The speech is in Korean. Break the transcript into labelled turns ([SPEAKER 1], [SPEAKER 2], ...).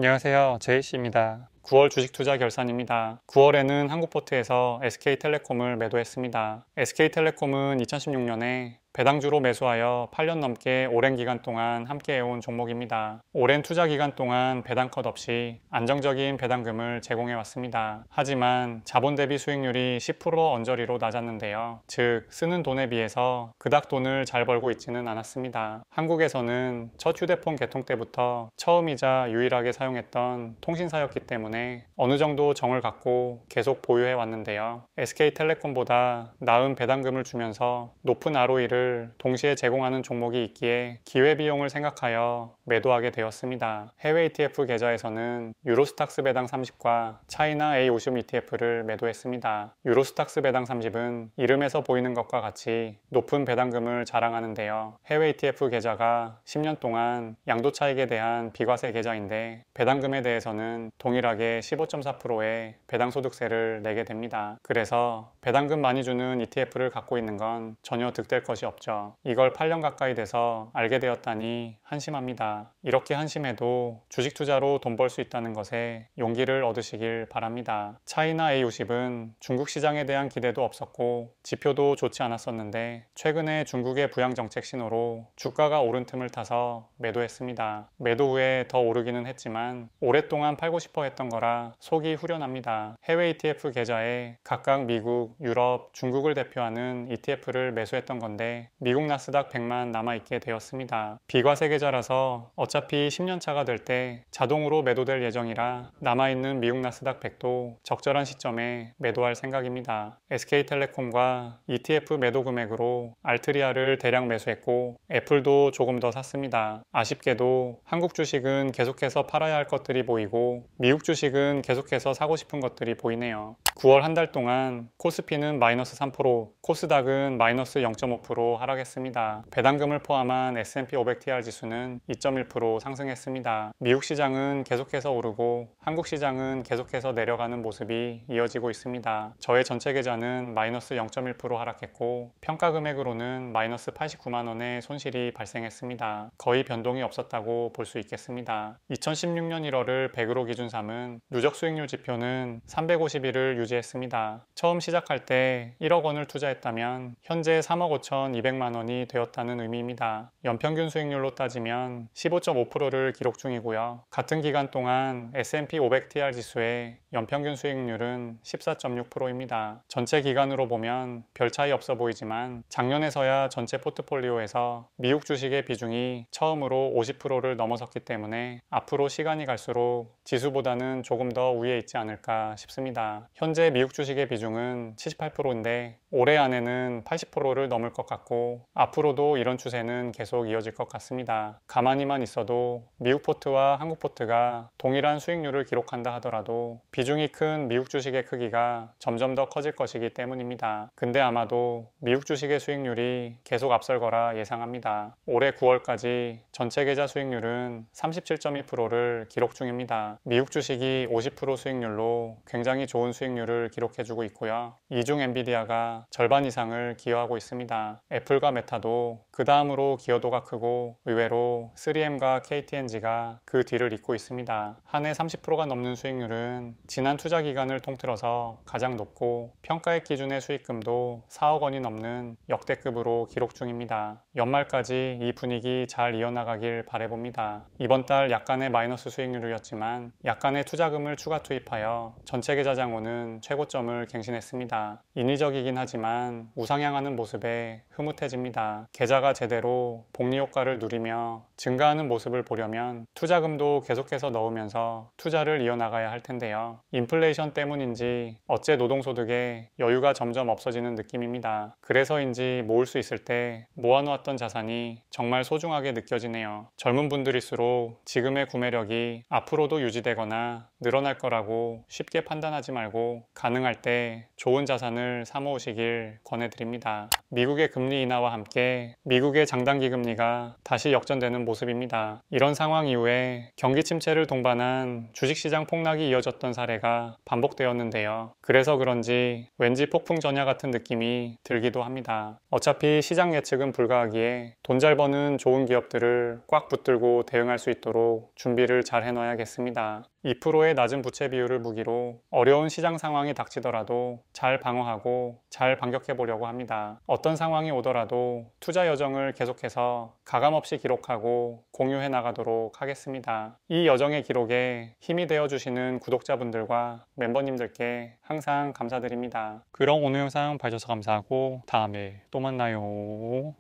[SPEAKER 1] 안녕하세요. 제이씨입니다. 9월 주식 투자 결산입니다. 9월에는 한국포트에서 SK텔레콤을 매도했습니다. SK텔레콤은 2016년에 배당주로 매수하여 8년 넘게 오랜 기간 동안 함께해온 종목입니다. 오랜 투자 기간 동안 배당 컷 없이 안정적인 배당금을 제공해왔습니다. 하지만 자본 대비 수익률이 10% 언저리로 낮았는데요. 즉 쓰는 돈에 비해서 그닥 돈을 잘 벌고 있지는 않았습니다. 한국에서는 첫 휴대폰 개통 때부터 처음이자 유일하게 사용했던 통신사였기 때문에 어느 정도 정을 갖고 계속 보유해 왔는데요. SK텔레콤보다 나은 배당금을 주면서 높은 ROE를 동시에 제공하는 종목이 있기에 기회비용을 생각하여 매도하게 되었습니다. 해외 ETF 계좌에서는 유로스탁스 배당 30과 차이나 A50 ETF를 매도했습니다. 유로스탁스 배당 30은 이름에서 보이는 것과 같이 높은 배당금을 자랑하는데요. 해외 ETF 계좌가 10년 동안 양도 차익에 대한 비과세 계좌인데 배당금에 대해서는 동일하게 15.4%의 배당소득세를 내게 됩니다. 그래서 배당금 많이 주는 ETF를 갖고 있는 건 전혀 득될 것이 없죠. 이걸 8년 가까이 돼서 알게 되었다니 한심합니다. 이렇게 한심해도 주식 투자로 돈 벌 수 있다는 것에 용기를 얻으시길 바랍니다. 차이나 A50은 중국 시장에 대한 기대도 없었고 지표도 좋지 않았었는데 최근에 중국의 부양 정책 신호로 주가가 오른 틈을 타서 매도했습니다. 매도 후에 더 오르기는 했지만 오랫동안 팔고 싶어 했던 거라 속이 후련합니다. 해외 ETF 계좌에 각각 미국, 유럽, 중국을 대표하는 ETF를 매수했던 건데 미국 나스닥 100만 남아있게 되었습니다. 비과세 계좌라서 어차피 10년 차가 될 때 자동으로 매도될 예정이라 남아있는 미국 나스닥 100도 적절한 시점에 매도할 생각입니다. SK텔레콤과 ETF 매도 금액으로 알트리아를 대량 매수했고 애플도 조금 더 샀습니다. 아쉽게도 한국 주식은 계속해서 팔아야 할 것들이 보이고 미국 주식은 계속해서 사고 싶은 것들이 보이네요. 9월 한 달 동안 코스피는 마이너스 3%, 코스닥은 마이너스 0.5% 하락했습니다. 배당금을 포함한 S&P 500TR 지수는 2.1% 상승했습니다. 미국 시장은 계속해서 오르고 한국 시장은 계속해서 내려가는 모습이 이어지고 있습니다. 저의 전체 계좌는 마이너스 0.1% 하락했고 평가 금액으로는 마이너스 89만 원의 손실이 발생했습니다. 거의 변동이 없었다고 볼 수 있겠습니다. 2016년 1월을 100으로 기준 삼은 누적 수익률 지표는 350일을 유지했습니다. 처음 시작할 때 1억 원을 투자했다면 현재 3억 5,200만 원이 되었다는 의미입니다. 연평균 수익률로 따지면 15.5%를 기록 중이고요. 같은 기간 동안 S&P 500TR 지수의 연평균 수익률은 14.6%입니다. 전체 기간으로 보면 별 차이 없어 보이지만 작년에서야 전체 포트폴리오에서 미국 주식의 비중이 처음으로 50%를 넘어섰기 때문에 앞으로 시간이 갈수록 지수보다는 조금 더 위에 있지 않을까 싶습니다. 현재 미국 주식의 비중은 78%인데 올해 안에는 80%를 넘을 것 같고 앞으로도 이런 추세는 계속 이어질 것 같습니다. 가만히만 있어도 미국 포트와 한국 포트가 동일한 수익률을 기록한다 하더라도 비중이 큰 미국 주식의 크기가 점점 더 커질 것이기 때문입니다. 근데 아마도 미국 주식의 수익률이 계속 앞설 거라 예상합니다. 올해 9월까지 전체 계좌 수익률은 37.1%를 기록 중입니다. 미국 주식이 50% 수익률로 굉장히 좋은 수익률을 기록해주고 있고요. 이중 엔비디아가 절반 이상을 기여하고 있습니다. 애플과 메타도 그 다음으로 기여도가 크고 의외로 3M과 KTNG가 그 뒤를 잇고 있습니다. 한 해 30%가 넘는 수익률은 지난 투자 기간을 통틀어서 가장 높고 평가액 기준의 수익금도 4억 원이 넘는 역대급으로 기록 중입니다. 연말까지 이 분위기 잘 이어나가길 바라봅니다. 이번 달 약간의 마이너스 수익률이었지만 약간의 투자금을 추가 투입하여 전체 계좌 장호는 최고점을 갱신했습니다. 인위적이긴 하지만 우상향하는 모습에 흐뭇해집니다. 계좌가 제대로 복리 효과를 누리며 증가하는 모습을 보려면 투자금도 계속해서 넣으면서 투자를 이어나가야 할 텐데요. 인플레이션 때문인지 어째 노동소득에 여유가 점점 없어지는 느낌입니다. 그래서인지 모을 수 있을 때 모아놓았던 자산이 정말 소중하게 느껴지네요. 젊은 분들일수록 지금의 구매력이 앞으로도 유지되거나 늘어날 거라고 쉽게 판단하지 말고 가능할 때 좋은 자산을 사모으시길 권해드립니다. 미국의 금리 인하와 함께 미국의 장단기 금리가 다시 역전되는 모습입니다. 이런 상황 이후에 경기 침체를 동반한 주식시장 폭락이 이어졌던 사례가 반복되었는데요. 그래서 그런지 왠지 폭풍 전야 같은 느낌이 들기도 합니다. 어차피 시장 예측은 불가하기에 돈 잘 버는 좋은 기업들을 꽉 붙들고 대응할 수 있도록 준비를 잘 해놔야겠습니다. 2%의 낮은 부채 비율을 무기로 어려운 시장 상황이 닥치더라도 잘 방어하고 잘 반격해 보려고 합니다. 어떤 상황이 오더라도 투자 여정을 계속해서 가감없이 기록하고 공유해 나가도록 하겠습니다. 이 여정의 기록에 힘이 되어 주시는 구독자분들과 멤버님들께 항상 감사드립니다. 그럼 오늘 영상 봐주셔서 감사하고 다음에 또 만나요.